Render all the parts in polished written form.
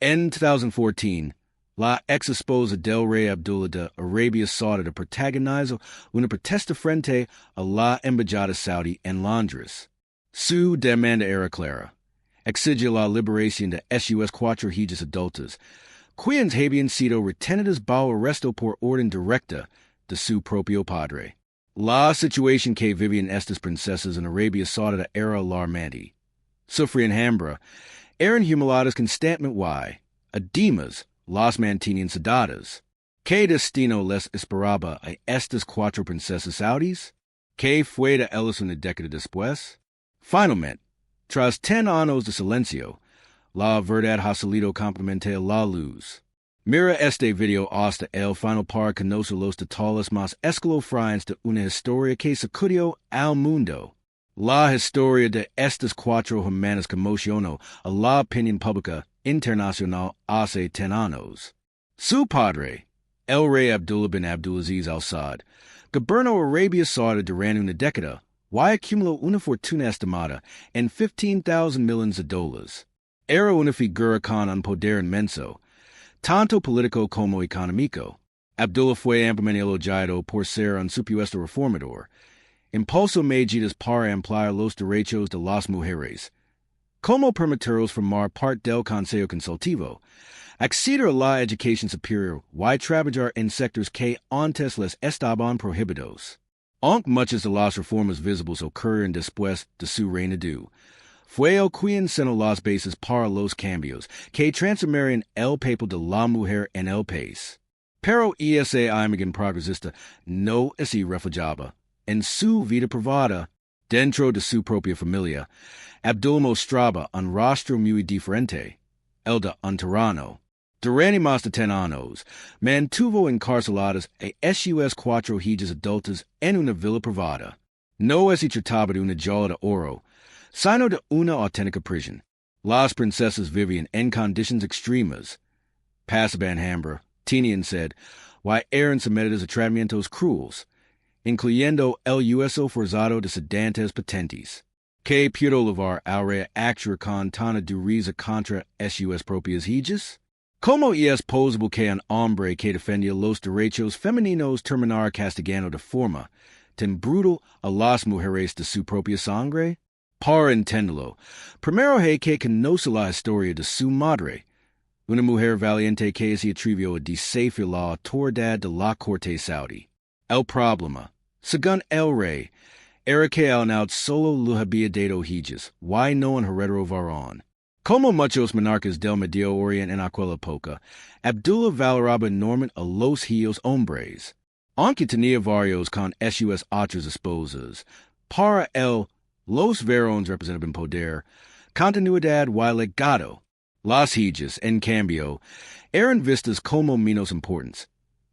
En 2014, la exesposa del rey Abdullah de Arabia Saudita protagonizó una protesta frente a la embajada saudí en Londres. Su demanda era clara. Exigir la liberación de cuatro hijas adultas, quienes habían sido retenidas bajo arresto por orden directa de su propio padre. La situación que vivían estas princesas en Arabia Saudita era alarmante. Sufrían hambre, eran humiliadas constantemente y, además, las mantenían sedadas. ¿Qué destino les esperaba a estas cuatro princesas saudíes? ¿Qué fue de ellas una década después? Finalmente, tras 10 años de silencio, la verdad ha salido completamente a la luz. Mira este video hasta el final para conocer los detalles más escalofriantes de una historia que sacudió al mundo. La historia de estas cuatro hermanas conmocionó a la opinión pública internacional hace 10 años. Su padre, el rey Abdullah bin Abdulaziz al-Saud, gobernó Arabia Saudita durante una década y acumuló una fortuna estimada en 15,000 millones de dólares. Era una figura con un poder inmenso, tanto político como económico. Abdullah fue ampliamente elogiado por ser un supuesto reformador. Impulsó medidas para ampliar los derechos de las mujeres, como permitirlos formar parte del Consejo Consultivo, acceder a la educación superior y trabajar en sectores que antes les estaban prohibidos. Aunque muchas de las reformas visibles ocurren después de su reinado, fue el quien sentó las bases para los cambios que transformarían el papel de la mujer en el país. Pero esa imagen progresista no es irreflejada en su vida privada. Dentro de su propia familia, Abdullah mostraba un rostro muy diferente, el de un tirano. Durante más de 10 años, mantuvo encarceladas a sus cuatro hijas adultas en una villa privada. No se trataba de una jaula de oro, sino de una auténtica prisión. Las princesas vivían en condiciones extremas. Pasaban hambre, tenían sed, y eran sometidas a tratamientos crueles, incluyendo el uso forzado de sedantes potentes, que pudo llevar al actuar con tanta dureza contra sus propias hijas. ¿Cómo es posible que un hombre que defendía los derechos femeninos terminara castigando de forma tan brutal a las mujeres de su propia sangre? Para entenderlo, primero hay que conocer la historia de su madre, una mujer valiente que se atrevió a desafiar la autoridad de la corte saudí. El problema, según el rey, era que al naut solo lo había dado hijas, y no un heredero varón. Como muchos monarcas del Medio Oriente en aquella época, Abdullah valoraba enormemente a los hijos hombres. Aunque tenía varios con sus otras esposas, para él, los varones representaban poder, continuidad y legado. Las hijas, en cambio, eran vistas como menos importantes,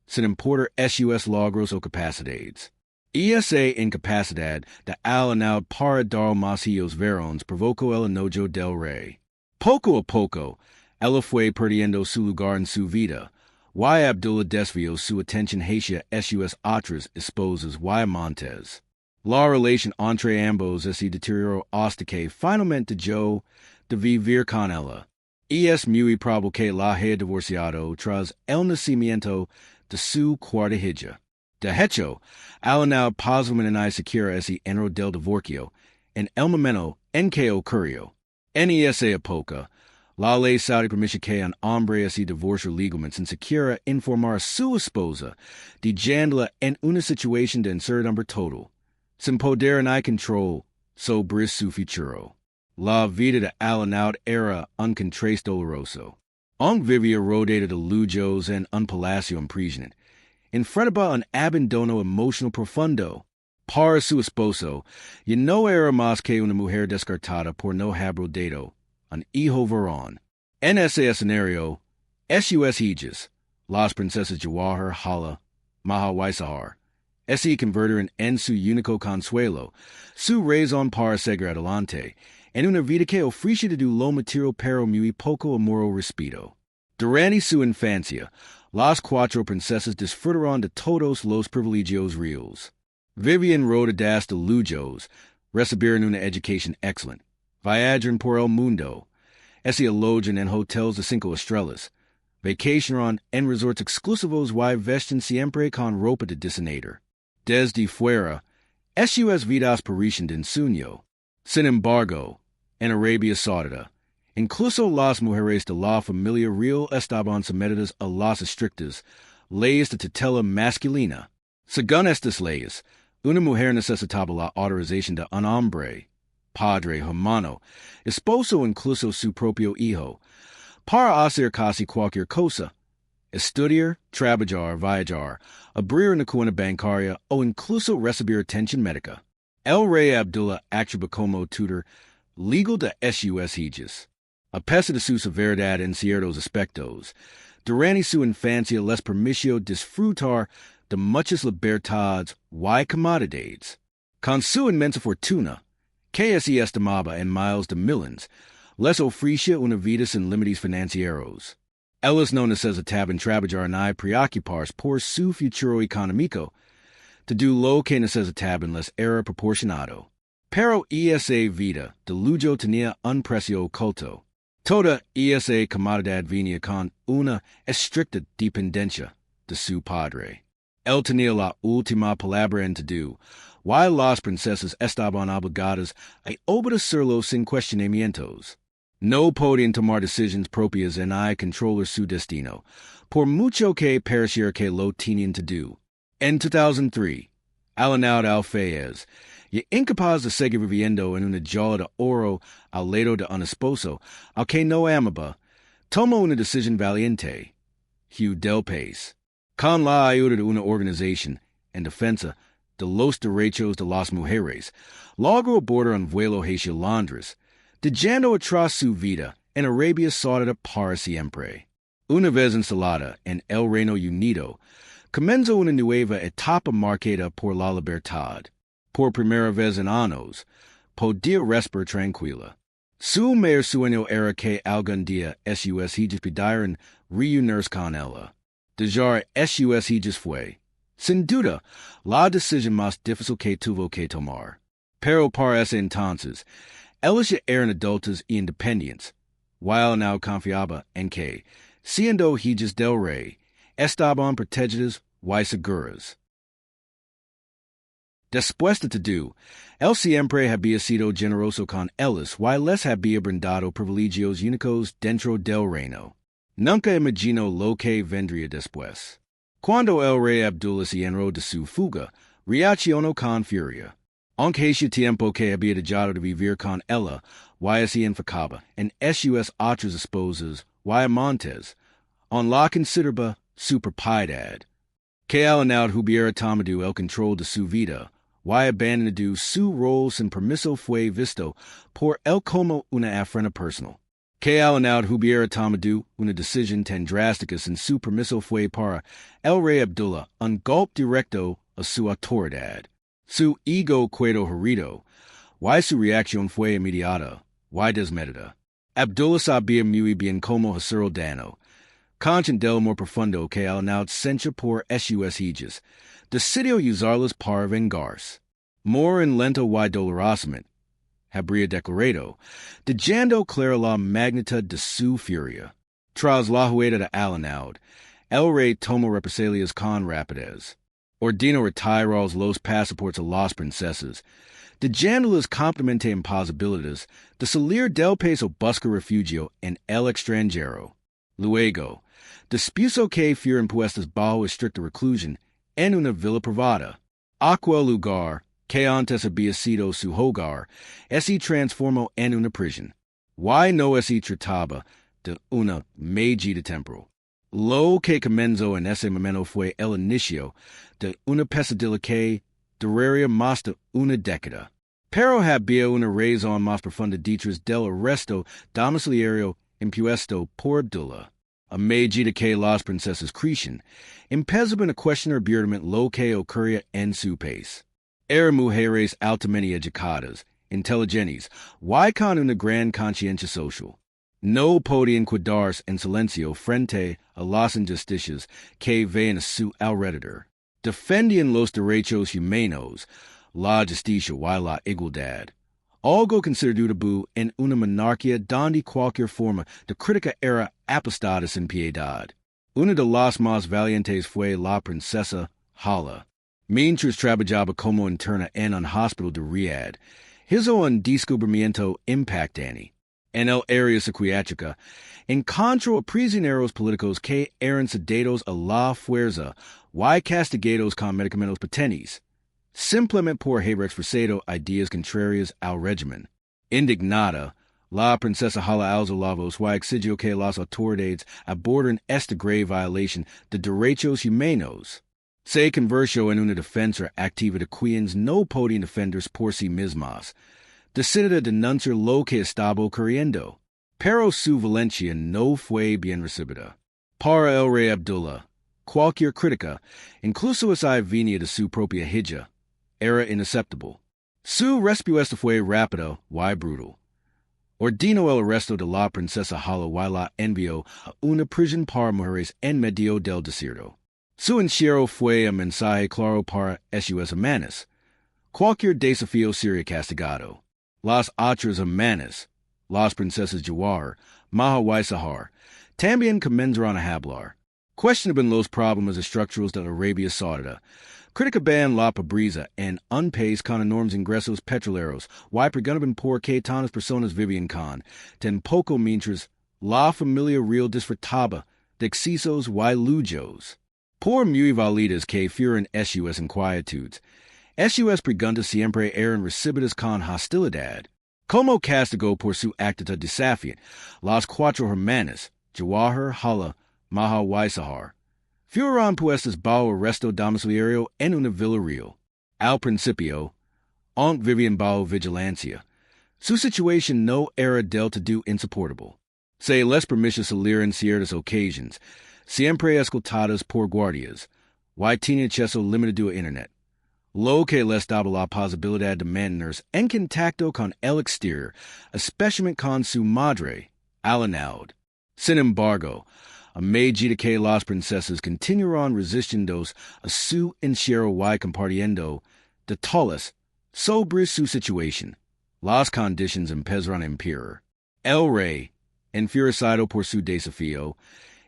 sin importar sus logros o capacidades. Esa incapacidad de al para dar más hijos varones provocó el enojo del rey. Poco a poco, ella fue perdiendo su lugar en su vida, y Abdullah desvió su atención hacia sus otras esposas y amantes. La relación entre ambos se deterioró hasta que finalmente dejó de vivir con ella. Y es muy probable que la haya divorciado tras el nacimiento de su cuarta hija. De hecho, al now posiblemente ni siquiera se enteró del divorcio en el momento en que ocurrió. En esa época, la ley saudí permite que un hombre se divorcie legalmente sin siquiera informar a su esposa, dejándola en una situación de incertidumbre total, sin poder ni control sobre su futuro. La vida de Al-Naud era un contraste doloroso. Aunque vivía rodeada de lujos en un palacio impresionante, enfrentaba un abandono emocional profundo. Para su esposo, y no era más que una mujer descartada por no haber dado un hijo varón. En ese escenario, sus hijas, las princesas Jawahar, Hala, Maha y Sahar, se convirtieron en su único consuelo, su razón para seguir adelante, en una vida que ofrecía de lo material pero muy poco amor o respeto. Durante su infancia, las cuatro princesas disfrutaron de todos los privilegios reales. Vivían rodeadas de lujos, recibieron una educación excelente, viajaron por el mundo, ese alojan en hotels de cinco estrellas, vacacionaron en resorts exclusivos y vesten siempre con ropa de diseñador. Desde fuera, sus vidas parecen de ensueño. Sin embargo, en Arabia Saudita, incluso las mujeres de la familia real estaban sometidas a las estrictas leyes de tutela masculina. Según estas leyes, una mujer necesitaba la autorización de un hombre, padre, hermano, esposo o incluso su propio hijo, para hacer casi cualquier cosa: estudiar, trabajar, viajar, abrir una cuenta bancaria o incluso recibir atención médica. El rey Abdullah actuaba como tutor legal de sus hijas. A pesar de su severidad en ciertos aspectos, durante su infancia les permitió disfrutar de muchas libertades y comodidades. Con su inmensa fortuna, que se estimaba en miles de millions, les ofrecía una vida sin límites financieros. Ellos no necesitaban trabajar ni preocuparse por su futuro económico. Todo lo que necesitaban les era proporcionado. Pero esa vida de lujo tenía un precio oculto. Toda esa comodidad venía con una estricta dependencia de su padre. Él tenía la última palabra en todo, y las princesas estaban obligadas a obedecerlo sin cuestionamientos. No podían tomar decisiones propias ni controlar su destino, por mucho que pareciera que lo tenían todo. En 2003, Alanaude Alfayez, y incapaz de seguir viviendo en una jaula de oro al lado de un esposo al que no amaba, tomó una decisión valiente: Hugh del país. Con la ayuda de una organización en defensa de los derechos de las mujeres, logró abordar un vuelo hacia Londres, dejando atrás su vida en Arabia Saudita para siempre. Una vez instalada en el Reino Unido, comenzó una nueva etapa marcada por la libertad. Por primera vez en años, podía respirar tranquila. Su mayor sueño era que algún día sus hijas pudieran reunirse con ella. Dejar sus hijas fue, sin duda, la decisión más difícil que tuvo que tomar. Pero para ese entonces, ellas ya eran adultas y independientes, while now confiaba en que, siendo hijas del rey, estaban protegidas y seguras. Después de todo, él siempre había sido generoso con ellas y les había brindado privilegios únicos dentro del reino. Nunca imaginó lo que vendría después. Cuando el rey Abdullah se enteró de su fuga, reaccionó con furia. Aunque hacía tiempo que había dejado de vivir con ella, y se enfocaba en sus otras esposas y amantes, on la consideraba su propiedad. Que Alanaude hubiera tomado el control de su vida, y abandonado su rol sin permiso fue visto por él como una afrenta personal. Que Alanaude hubiera tomado una decisión tan drástica sin su permiso fue para el rey Abdullah un golpe directo a su autoridad. Su ego quedó herido, y su reacción fue inmediata y desmedida. Abdullah sabía muy bien cómo hacer el daño. Consciente del amor profundo que Alanaude sentía por sus hijas, decidió usarlas para vengarse. More en lento y dolorosamente, habría declarado, dejando clara la magnitud de su furia. Tras la huida de Alanaude, el rey tomó represalias con rapidez. Ordenó retirar los pasaportes a las princesas, dejándolas completamente imposibilitadas de salir del país o buscar refugio en el extranjero. Luego, dispuso que fueran puestas bajo estricta reclusión en una villa privada. Aquel lugar, que antes había sido su hogar, se transformó en una prisión. Y no se trataba de una medida temporal. Lo que comenzó en ese momento fue el inicio de una pesadilla que duraría más de una década. Pero había una razón más profunda detrás del arresto domiciliario impuesto por Abdullah. A medida que las princesas crecían, empezaban a cuestionar abiertamente lo que ocurría en su país. Eran mujeres altamente educadas, inteligentes, y con una gran conciencia social. No podían quedarse en silencio frente a las injusticias que veían a su alrededor. Defendían los derechos humanos, la justicia y la igualdad. algo considerado en una monarquía donde cualquier forma de crítica era apostada sin piedad. Una de las más valientes fue la princesa Hala. Mientras trabajaba como interna en un hospital de Riyadh, hizo un descubrimiento impactante. En el área psiquiátrica, encontró a prisioneros políticos que eran sedados a la fuerza y castigados con medicamentos potentes, simplemente por haber expresado ideas contrarias al régimen. Indignada, la princesa Hala alzó la voz y exigió que las autoridades aborden esta grave violación de derechos humanos. Se convirtió en una defensa activa de quienes no podían defenderse por sí mismas. Decidida denunciar lo que estaba ocurriendo, pero su violencia no fue bien recibida. Para el rey Abdullah, cualquier crítica, incluso esa venía de su propia hija, era inaceptable. Su respuesta fue rápida y brutal. Ordenó el arresto de la princesa Hala y la envió a una prisión para mujeres en medio del desierto. Su encierro fue un mensaje claro para esos hermanos. Cualquier desafío sería castigado. Las otras hermanas, las princesas Jawahar, Maha y Sahar, también comenzaron a hablar. Questionaban los problemas estructurales de Arabia Saudita. Criticaban la pobreza en un país con enormes ingresos petroleros y preguntaban por qué tantas personas vivían con tan poco mientras la familia real disfrutaba de excesos y lujos. Por muy válidas que fueran esas inquietudes, esas preguntas siempre eran recibidas con hostilidad. Como castigo por su actitud desafiante, las cuatro hermanas, Jawahar, Hala, Maha y Sahar, fueron puestas bajo arresto domiciliario en una villa real. Al principio, aunque vivían bajo vigilancia, su situación no era del todo insoportable. Se les permitía salir en ciertas ocasiones, siempre escoltadas por guardias, y tenían acceso limitado a Internet, lo que les daba la posibilidad de mantenerse en contacto con el exterior, especialmente con su madre, Al-Anaud. Sin embargo, a medida que las princesas continuaron resistiendo a su encierro y compartiendo detalles sobre su situación, las condiciones empezaron a empeorar. El rey, enfurecado por su desafío,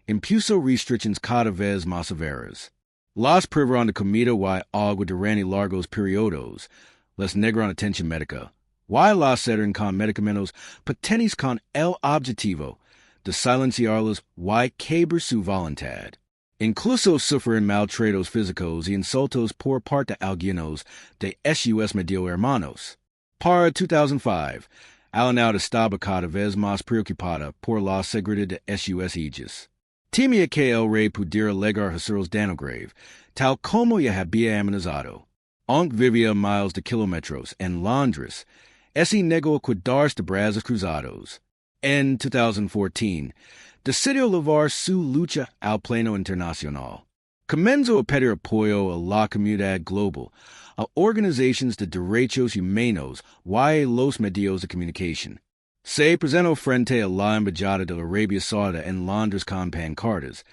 impuso restricciones cada vez más severas. Las privaron de comida y agua durante largos periodos, les negaron atención médica, y las sedaron con medicamentos potentes con el objetivo de silenciarlos y quebrar su voluntad. Incluso sufren maltratos físicos y insultos por parte de algunos de esos medio hermanos. Para 2005, Al-Anaud estaba cada vez más preocupada por la seguridad de esos hijas. Temía que el rey pudiera legar hacerlos daño grave, tal como ya había amenazado. Aunque vivía miles de kilómetros en Londres, ese negó cuidarse de brazos cruzados. En 2014, decidió llevar su lucha al plano internacional. Comenzó a pedir apoyo a la comunidad global, a organizaciones de derechos humanos y a los medios de comunicación. Se presentó frente a la embajada de Arabia Saudita en Londres con pancartas,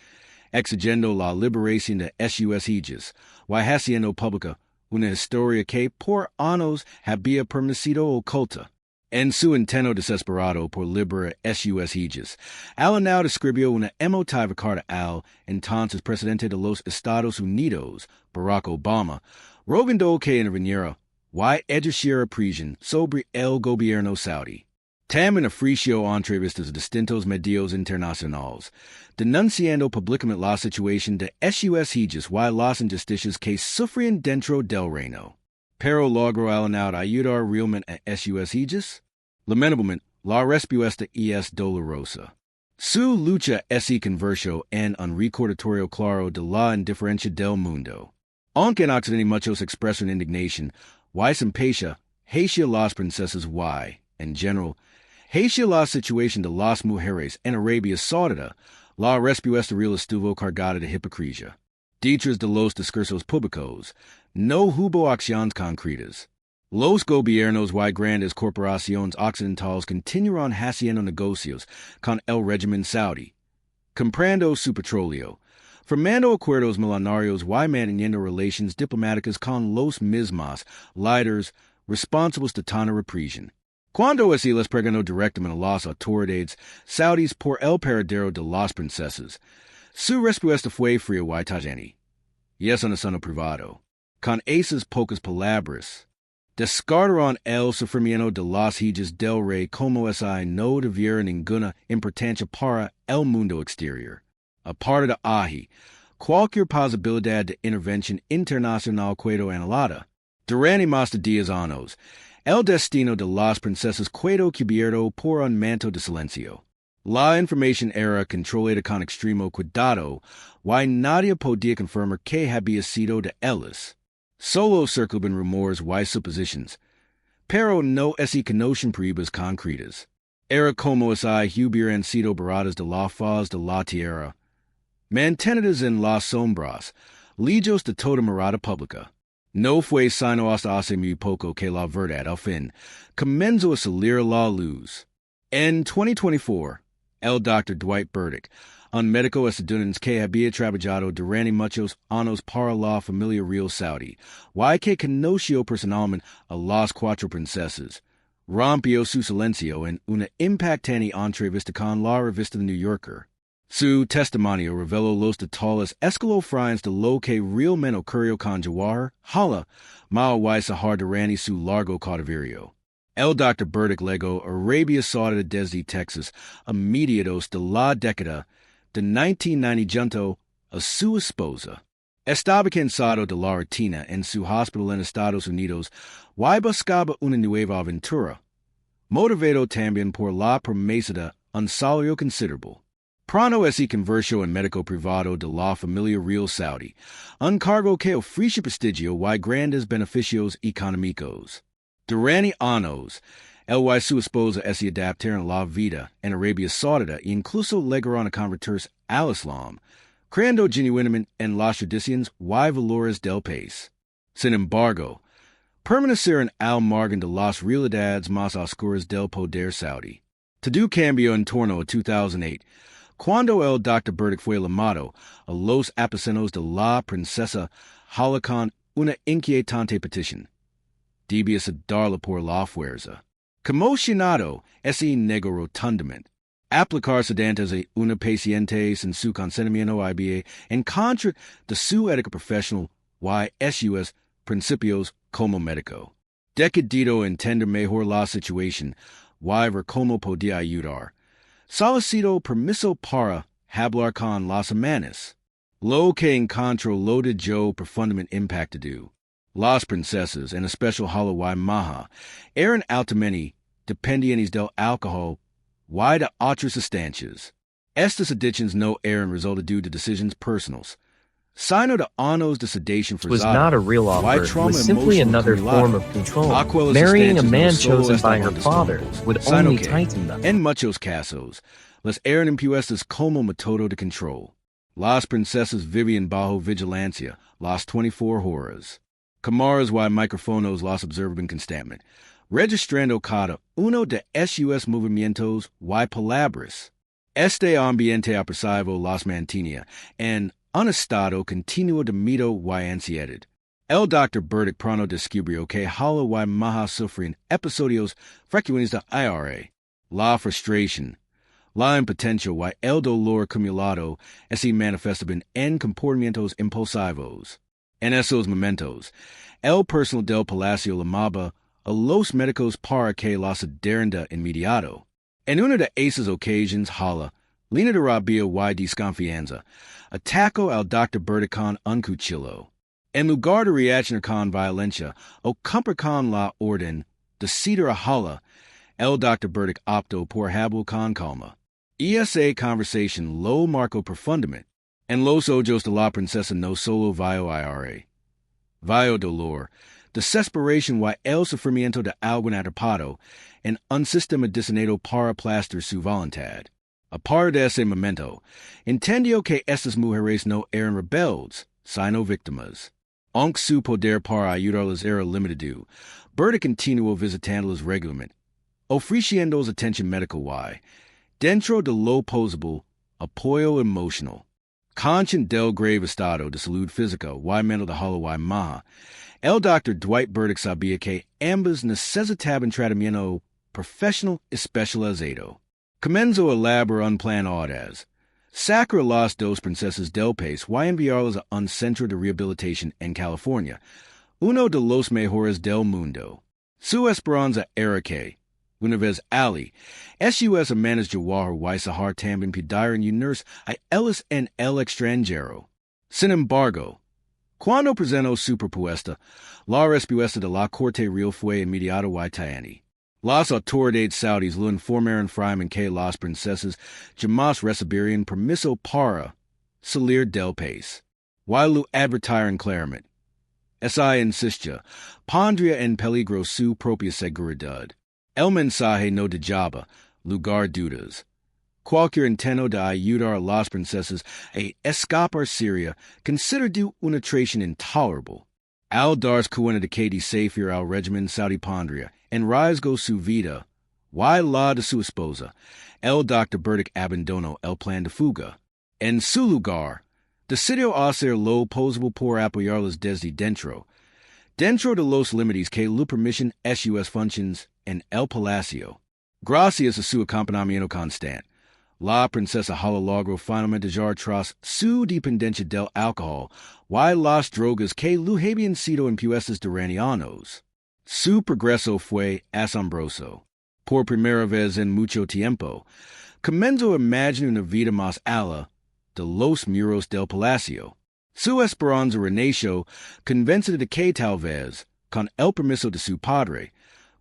exigiendo la liberación de esos hijas y haciendo pública una historia que por años había permanecido oculta. En su intento desesperado por liberar esos hijas, Al-Anaud escribió una emotiva carta al entonces presidente de los Estados Unidos, Barack Obama, rogando que interviniera y ejerciera presión sobre el gobierno saudí. También ofreció entrevistas a distintos medios internacionales, denunciando públicamente la situación de esos hijas y las injusticias que sufrían dentro del reino. Pero logró Al-Anaud ayudar realmente a esos hijas? Lamentablemente, la respuesta es dolorosa. Su lucha se convirtió en un recordatorio claro de la indiferencia del mundo. Aunque en Occidente muchos expresan indignación y simpatía hacia las princesas y, en general, hacia la situación de las mujeres en Arabia Saudita, la respuesta real estuvo cargada de hipocresía. Detrás de los discursos públicos, no hubo acciones concretas. Los gobiernos y grandes corporaciones occidentales continuaron haciendo negocios con el régimen saudí, comprando su petróleo, formando acuerdos millonarios y manteniendo relaciones diplomáticas con los mismos líderes responsables de tanta represión. Cuando así les pregonó directamente a las autoridades saudíes por el paradero de las princesas, su respuesta fue fría y tajani. Y es un asunto privado. Con esas pocas palabras, descartaron el sufrimiento de las hijas del rey como esa no tuviera ninguna importancia para el mundo exterior. Aparte de ahí, cualquier posibilidad de intervención internacional quedó anulada. Durante más de 10 años, el destino de las princesas quedó cubierto por un manto de silencio. La información era controlada con extremo cuidado, y nadie podía confirmar que había sido de ellas. Solo circulaban rumores y suposiciones, pero no se conocen pruebas concretas. Era como si hubieran sido borradas de la faz de la tierra, mantenidas en las sombras, lejos de toda mirada pública. No fue sino hasta hace muy poco que la verdad, al fin, comenzó a salir a la luz. En 2024, el Dr. Dwight Burdick, un médico estadounidense que había trabajado durante muchos años para la familia real saudí, y que conoció personalmente a las cuatro princesas, rompió su silencio en una impactante entrevista con la revista The New Yorker. Su testimonio reveló los detalles escalofriantes de lo que realmente ocurrió con Jawahar, Hala, Mao y Sahar durante su largo cautiverio. El Dr. Burdick legó Arabia Saudita desde Texas a mediados de la década de 1990 junto a su esposa. Estaba cansado de la rutina en su hospital en Estados Unidos y buscaba una nueva aventura, motivado también por la promesa de un salario considerable. Pronto se convirtió en médico privado de la familia real saudí, un cargo que ofrece prestigio y grandes beneficios económicos. Durante años, él y su esposa se adaptaron a la vida en Arabia Saudita e incluso llegaron a convertirse al Islam, creando genuinamente en las tradiciones y valores del país. Sin embargo, permanecieron al margen de las realidades más oscuras del poder saudí. Todo cambió en torno a 2008, cuando el Dr. Burdick fue llamado a los aposentos de la princesa Hala con una inquietante petición. Debía darla por la fuerza. Conmocionado, ese negó rotundamente. Aplicar sedantes a una paciente sin su consentimiento IBA en contra de su ética profesional y sus principios como médico. Decidido entender mejor la situación y ver cómo podía ayudar, solicitó permiso para hablar con las hermanas, lo que encontró lo de yo profundamente impactado. Las princesas, en especial Hala y Maha, eran altamente dependientes del alcohol y de otras sustancias. Estas adicciones no eran resultado de decisiones personales, sino de años de sedación forzada. Was not a real offer, it was simply another form of control. Marrying a man chosen by her father would only tighten them. En muchos casos, las eran impuestas como método de control. Las princesas vivían bajo vigilancia las 24 horas. Cámaras y micrófonos las observaban constantemente, registrando cada uno de sus movimientos y palabras. Este ambiente opresivo las mantenía en un estado continuo de miedo y ansiedad. El Dr. Burdick pronto descubrió que Hala y Maha sufrían episodios frecuentes de IRA. La frustración, la impotencia y el dolor acumulado se manifestaban en comportamientos impulsivos. En esos momentos, el personal del palacio llamaba a los médicos para que las atendieran de inmediato. En una de esas ocasiones, Hala, llena de rabia y desconfianza, atacó al Dr. Burdick con un cuchillo. En lugar de reaccionar con violencia o cumplir con la orden de ceder a Hala, el Dr. Burdick optó por hablar con calma. Y esa conversación lo marcó profundamente. En los ojos de la princesa no solo vio IRA, vio dolor, desesperación y el sufrimiento de alguien atrapado en un sistema diseñado para aplastar su voluntad. Aparte de ese momento, entendió que estas mujeres no eran rebeldes, sino víctimas. Aunque su poder para ayudarlas era limitado, Burdick continuó visitándolas regularmente, ofreciéndoles atención médica y, dentro de lo posible, apoyo emocional. Conscient del grave estado de salud física y mental de Hala y Maha, el Dr. Dwight Burdick sabía que ambas necesitaban tratamiento professional especializado. Comenzo a labor unplanned horas. Sacra las dos princesas del país y enviarlas a un centro de rehabilitación en California, uno de los mejores del mundo. Su esperanza era que, una vez Ali, SUS amanas Jawahar y Sahar también pidieron unirse a ellos en el extranjero. Sin embargo, cuando presentó su propuesta, la respuesta de la Corte Real fue inmediata y tiene. Las autoridades saudíes lo informaron firmemente que las princesas jamás recibirían permiso para salir del país. Y lo advirtieron claramente. Esa insistía pondría en peligro su propia seguridad. El mensaje no dejaba lugar dudas. Cualquier intento de ayudar a las princesas a escapar sería considerado una traición intolerable. Al darse cuenta de que desafiar al régimen saudí pondría en riesgo su vida y la de su esposa, el Dr. Burdick abandonó el plan de fuga. En su lugar, decidió hacer lo posible por apoyarlas desde dentro de los límites que le permiten sus funciones en el palacio. Gracias a su acompañamiento constante, la princesa Hala logró finalmente dejar tras su dependencia del alcohol y las drogas que le habían sido impuestas durante años. Su progreso fue asombroso. Por primera vez en mucho tiempo, comenzó a imaginar una vida más allá de los muros del palacio. Su esperanza renació, convencida de que tal vez, con el permiso de su padre,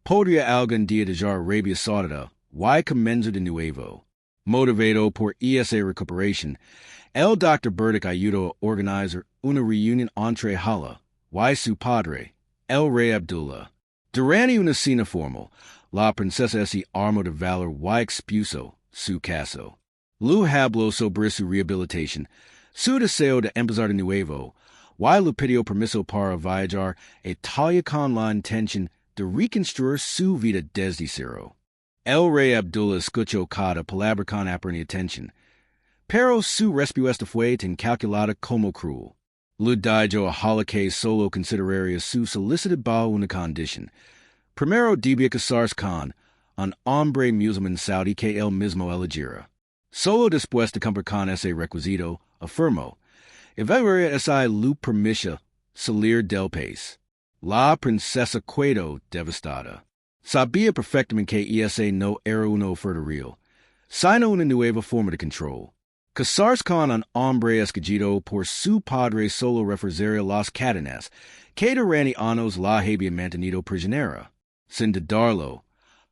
podría algún día dejar Arabia Saudita y comenzar de nuevo. Motivado por esa recuperación, el Dr. Burdick ayudó a organizar una reunión entre Hala y su padre, el rey Abdullah. Durante una cena formal, la princesa se armó de valor y expuso su caso. Lu habló sobre su rehabilitación, su deseo de empezar de nuevo, y le pidió permiso para viajar a Italia con la intención de reconstruir su vida desde cero. El rey Abdullah escuchó cada palabra con apremiante atención, pero su respuesta fue tan calculada como cruel. Le dijo a Hala que solo consideraría su solicitud bajo una condición. Primero debía casarse con un hombre musulmán saudí que él mismo eligiera. Solo después de cumplir con ese requisito, afirmó, evaluaría esa le permisa salir del país. La princesa quedó devastada. Sabía perfectamente que ese no era una oferta real, sino una nueva forma de control. Casarse con un hombre escogido por su padre solo reforzaría las cadenas que durante años la habían mantenido prisionera. Sin dudarlo,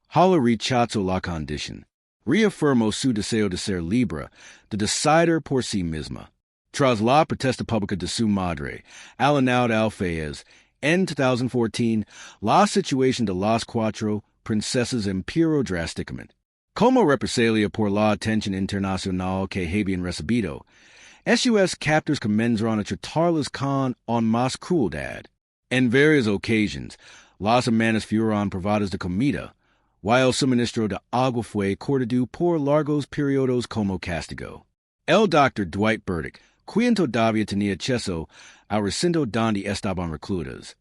Hala rechazó la condición. Reafirmó su deseo de ser libre, de decidir por sí misma. Tras la protesta pública de su madre, Alanauda Alfayez, en 2014, la situación de las cuatro princesas empeoró drásticamente. Como represalia por la atención internacional que habían recibido, sus captors comenzaron a tratarlas con aún más crueldad. En varias ocasiones, las hermanas fueron privadas de comida, y el suministro de agua fue cortado por largos periodos como castigo. El Dr. Dwight Burdick, quien todavía tenía acceso al recinto donde estaban reclutas,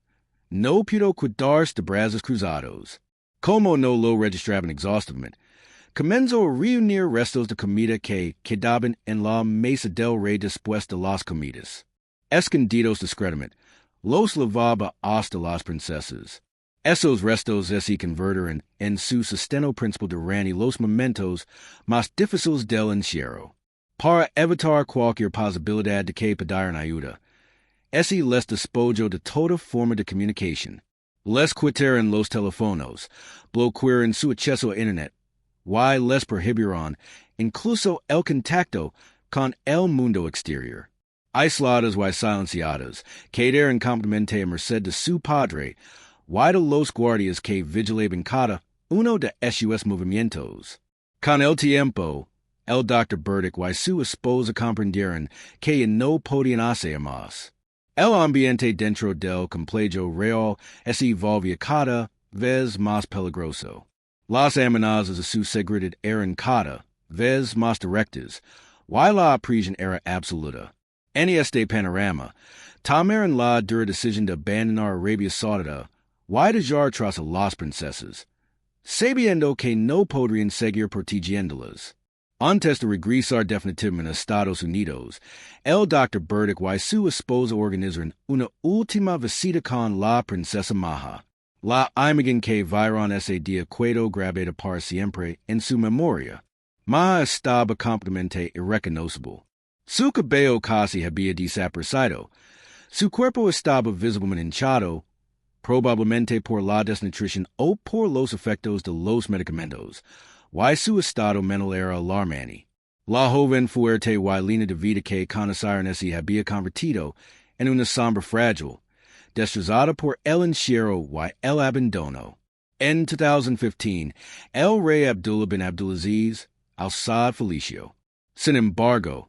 no pudo cuidarse de brazos cruzados. Como no lo registraban exhaustivamente, comenzó a reunir restos de comida que quedaban en la mesa del rey después de las comidas. Escondidos discretamente, los lavaba hasta las princesas. Esos restos se convirtieron en su sustento principal durante los momentos más difíciles del encierro. Para evitar cualquier posibilidad de que pidieran ayuda, ese les despojó de toda forma de comunicación. Les quitaron los teléfonos, bloquearon su acceso a Internet, y les prohibieron incluso el contacto con el mundo exterior. Aisladas y silenciadas, quedaron completamente a merced de su padre y de los guardias que vigilaban cada uno de sus movimientos. Con el tiempo, el Dr. Burdick y su esposa comprendieron que ya no podían hacer más. El ambiente dentro del complejo real se volvía cada vez más peligroso. Las amenazas a su seguridad eran cada vez más directas, y la presión era absoluta. En este panorama, tomaron la dura decisión de abandonar Arabia Saudita y dejar tras a las princesas. sabiendo que no podrían seguir protegiéndolas. Antes de regresar definitivamente a Estados Unidos, el Dr. Burdick y su esposa organizaron una última visita con la princesa Maja. La imagen que vieron ese día quedó grabada para siempre en su memoria. Maja estaba completamente irreconocible. Su cabello casi había desaparecido. Su cuerpo estaba visiblemente hinchado, probablemente por la desnutrición o por los efectos de los medicamentos. Y su estado mental era alarmante. La joven fuerte y línea de vida que conocieron se había convertido en una sombra frágil, destrozada por el encierro y el abandono. En 2015, el rey Abdullah bin Abdulaziz al-Saud falleció. Sin embargo,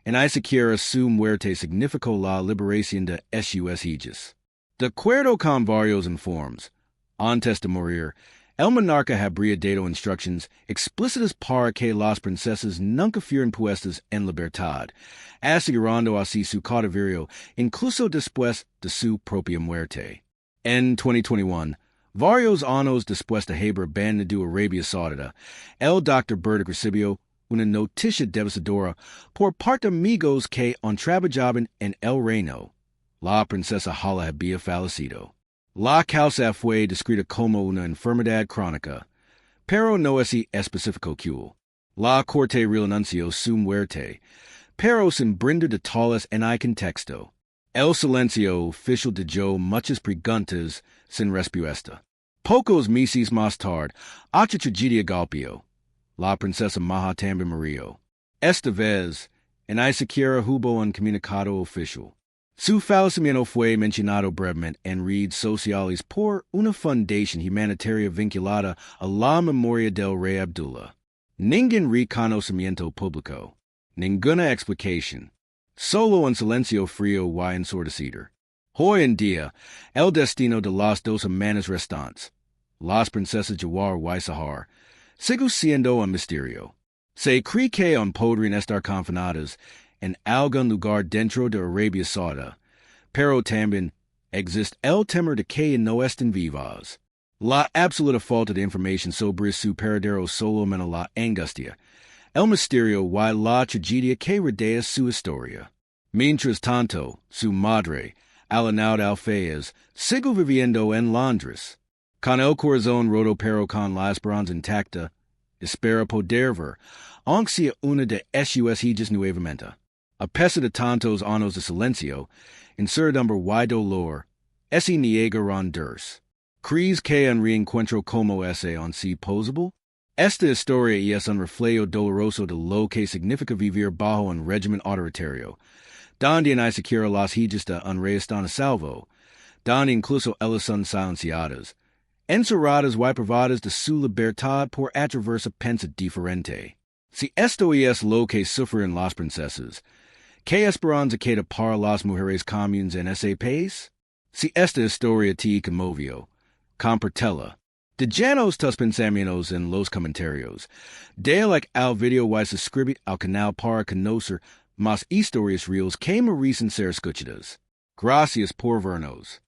en Isaquira su muerte significó la liberación de sus hijas. De acuerdo con varios informes, antes de morir, el monarca habría dado instrucciones explícitas para que las princesas nunca fueran puestas en libertad, asegurando así su cautiverio incluso después de su propia muerte. En 2021, varios años después de haber abandonado Arabia Saudita, el Dr. Burdick recibió una noticia devastadora por parte de amigos que trabajaban en el reino. La princesa Hala había fallecido. La causa fue descrita como una enfermedad crónica, pero no es específico que la corte renunció su muerte, pero sin brindar detalles en el contexto. El silencio oficial dejó muchas preguntas sin respuesta. Pocos meses más tarde, otra tragedia golpeó. La princesa Maja también murió. Esta vez, en Isaquira hubo un comunicado oficial. Su fallecimiento fue mencionado brevemente en redes sociales por una fundación humanitaria vinculada a la memoria del rey Abdullah. Ningún reconocimiento público. Ninguna explicación. Solo un silencio frío y ensordecido. Hoy en día, el destino de las dos hermanas restantes, las princesas Jawar y Sahar, sigue siendo un misterio. Se cree que aún podrían estar confinadas en algún lugar dentro de Arabia Saudita, pero también existe el temor de que no estén vivas. La absoluta falta de información sobre su paradero solo aumenta la angustia, el misterio y la tragedia que rodea su historia. Mientras tanto, su madre, Alanaud Alfayez, sigue viviendo en Londres. Con el corazón roto pero con la esperanza intacta, espera poder ver, aunque sea una de sus hijas nuevamente. A pesar de tantos años de silencio, incertidumbre y dolor, ese niega rendirse. ¿Crees que un reencuentro como ese aún sea posible? Esta historia es un reflejo doloroso de lo que significa vivir bajo un régimen autoritario, donde en Isaquira las hijas de un rey están a salvo, donde incluso ellas son silenciadas, encerradas y privadas de su libertad por atravesar pensa diferente. Si esto es lo que sufren las princesas, ¿qué esperanza queda para las mujeres comunes en ese país? Si esta historia te conmovió, compártela. Déjanos tus pensamientos en los comentarios. Dale like al video y suscribe al canal para conocer más historias reales que merecen ser escuchadas. Gracias por vernos.